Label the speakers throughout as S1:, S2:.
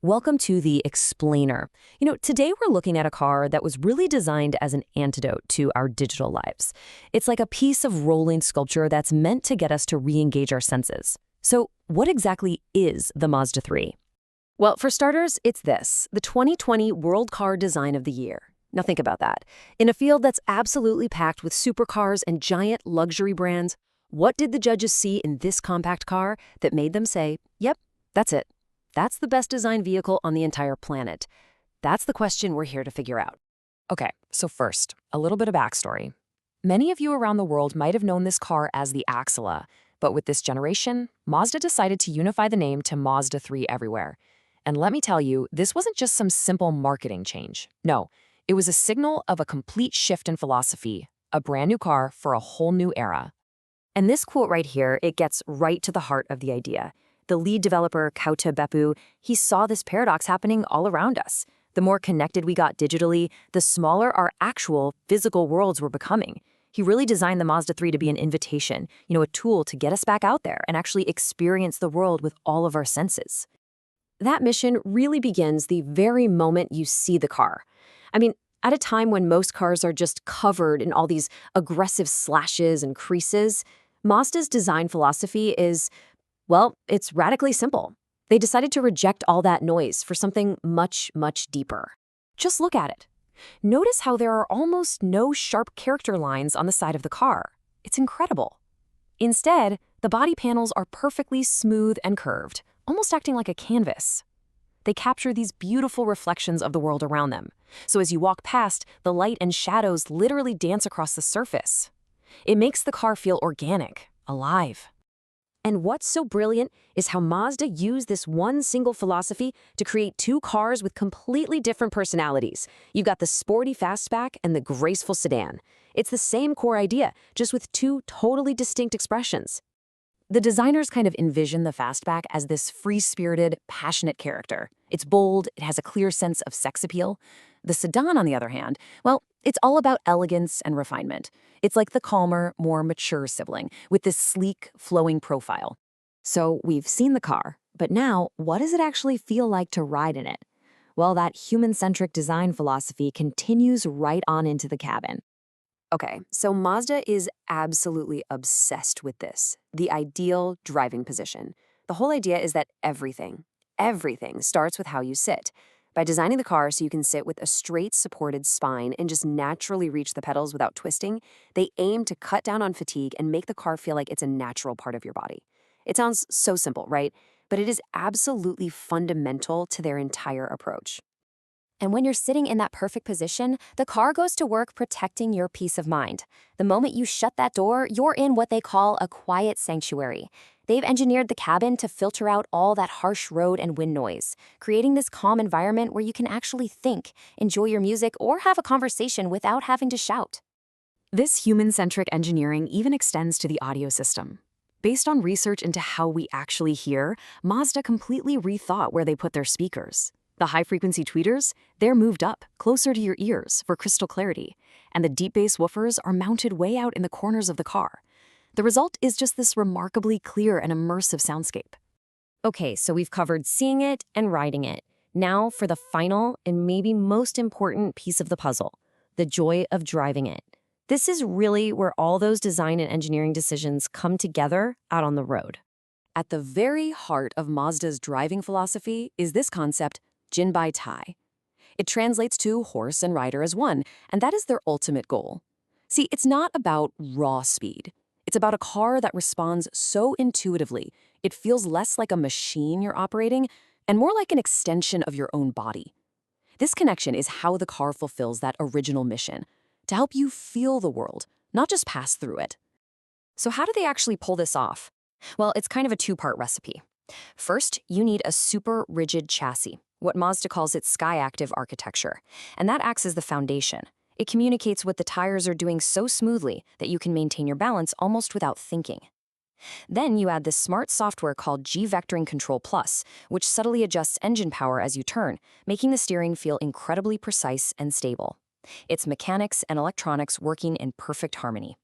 S1: Welcome to the Explainer. Today we're looking at a car that was really designed as an antidote to our digital lives. It's like a piece of rolling sculpture that's meant to get us to re-engage our senses. So, what exactly is the Mazda 3? Well, for starters, it's the 2020 World Car Design of the Year. Now think about that. In a field that's absolutely packed with supercars and giant luxury brands, what did the judges see in this compact car that made them say, yep, that's it? That's the best designed vehicle on the entire planet. That's the question we're here to figure out.
S2: Okay, so first, a little bit of backstory. Many of you around the world might have known this car as the Axela, but with this generation, Mazda decided to unify the name to Mazda 3 everywhere. And let me tell you, this wasn't just some simple marketing change. No, it was a signal of a complete shift in philosophy, a brand new car for a whole new era.
S1: And this quote right here, it gets right to the heart of the idea. The lead developer, Kauta Beppu, he saw this paradox happening all around us. The more connected we got digitally, the smaller our actual physical worlds were becoming. He really designed the Mazda 3 to be an invitation, a tool to get us back out there and actually experience the world with all of our senses. That mission really begins the very moment you see the car. At a time when most cars are just covered in all these aggressive slashes and creases, Mazda's design philosophy is, well, it's radically simple. They decided to reject all that noise for something much, much deeper. Just look at it. Notice how there are almost no sharp character lines on the side of the car. It's incredible. Instead, the body panels are perfectly smooth and curved, almost acting like a canvas. They capture these beautiful reflections of the world around them. So as you walk past, the light and shadows literally dance across the surface. It makes the car feel organic, alive. And what's so brilliant is how Mazda used this one single philosophy to create two cars with completely different personalities. You've got the sporty fastback and the graceful sedan. It's the same core idea, just with two totally distinct expressions. The designers kind of envision the fastback as this free-spirited, passionate character. It's bold, it has a clear sense of sex appeal. The sedan, on the other hand, well, it's all about elegance and refinement. It's like the calmer, more mature sibling, with this sleek, flowing profile. So we've seen the car, but now, what does it actually feel like to ride in it? Well, that human-centric design philosophy continues right on into the cabin. Okay, so Mazda is absolutely obsessed with this, the ideal driving position. The whole idea is that everything starts with how you sit. By designing the car so you can sit with a straight supported spine and just naturally reach the pedals without twisting, they aim to cut down on fatigue and make the car feel like it's a natural part of your body. It sounds so simple, right? But it is absolutely fundamental to their entire approach. And when you're sitting in that perfect position, the car goes to work protecting your peace of mind. The moment you shut that door, you're in what they call a quiet sanctuary. They've engineered the cabin to filter out all that harsh road and wind noise, creating this calm environment where you can actually think, enjoy your music, or have a conversation without having to shout. This human-centric engineering even extends to the audio system. Based on research into how we actually hear, Mazda completely rethought where they put their speakers. The high-frequency tweeters, they're moved up, closer to your ears for crystal clarity, and the deep bass woofers are mounted way out in the corners of the car. The result is just this remarkably clear and immersive soundscape. Okay, so we've covered seeing it and riding it. Now for the final and maybe most important piece of the puzzle, the joy of driving it. This is really where all those design and engineering decisions come together out on the road. At the very heart of Mazda's driving philosophy is this concept, Jinbai Tai. It translates to horse and rider as one, and that is their ultimate goal. See, it's not about raw speed. It's about a car that responds so intuitively, it feels less like a machine you're operating and more like an extension of your own body. This connection is how the car fulfills that original mission, to help you feel the world, not just pass through it. So how do they actually pull this off? Well, it's kind of a two-part recipe. First, you need a super rigid chassis, what Mazda calls its sky-active architecture, and that acts as the foundation. It communicates what the tires are doing so smoothly that you can maintain your balance almost without thinking. Then you add this smart software called G-Vectoring Control Plus, which subtly adjusts engine power as you turn, making the steering feel incredibly precise and stable. It's mechanics and electronics working in perfect harmony.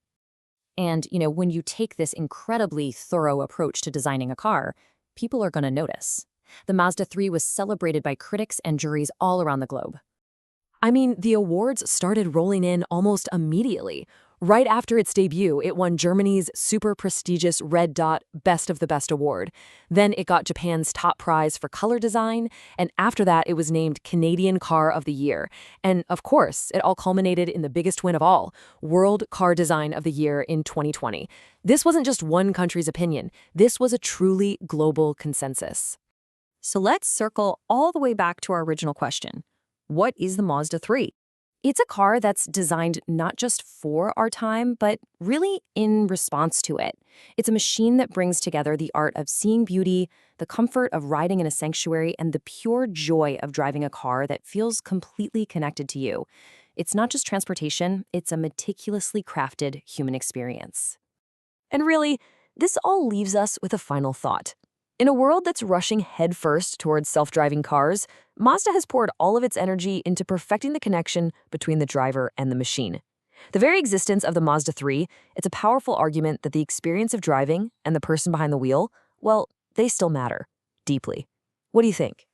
S1: And, when you take this incredibly thorough approach to designing a car, people are going to notice. The Mazda 3 was celebrated by critics and juries all around the globe.
S2: I mean, the awards started rolling in almost immediately. Right after its debut, it won Germany's super prestigious Red Dot Best of the Best award. Then it got Japan's top prize for color design, and after that, it was named Canadian Car of the Year. And of course, it all culminated in the biggest win of all, World Car Design of the Year in 2020. This wasn't just one country's opinion. This was a truly global consensus.
S1: So let's circle all the way back to our original question. What is the Mazda 3? It's a car that's designed not just for our time, but really in response to it. It's a machine that brings together the art of seeing beauty, the comfort of riding in a sanctuary, and the pure joy of driving a car that feels completely connected to you. It's not just transportation, it's a meticulously crafted human experience.
S2: And really, this all leaves us with a final thought. In a world that's rushing headfirst towards self-driving cars, Mazda has poured all of its energy into perfecting the connection between the driver and the machine. The very existence of the Mazda 3, it's a powerful argument that the experience of driving and the person behind the wheel, well, they still matter deeply. What do you think?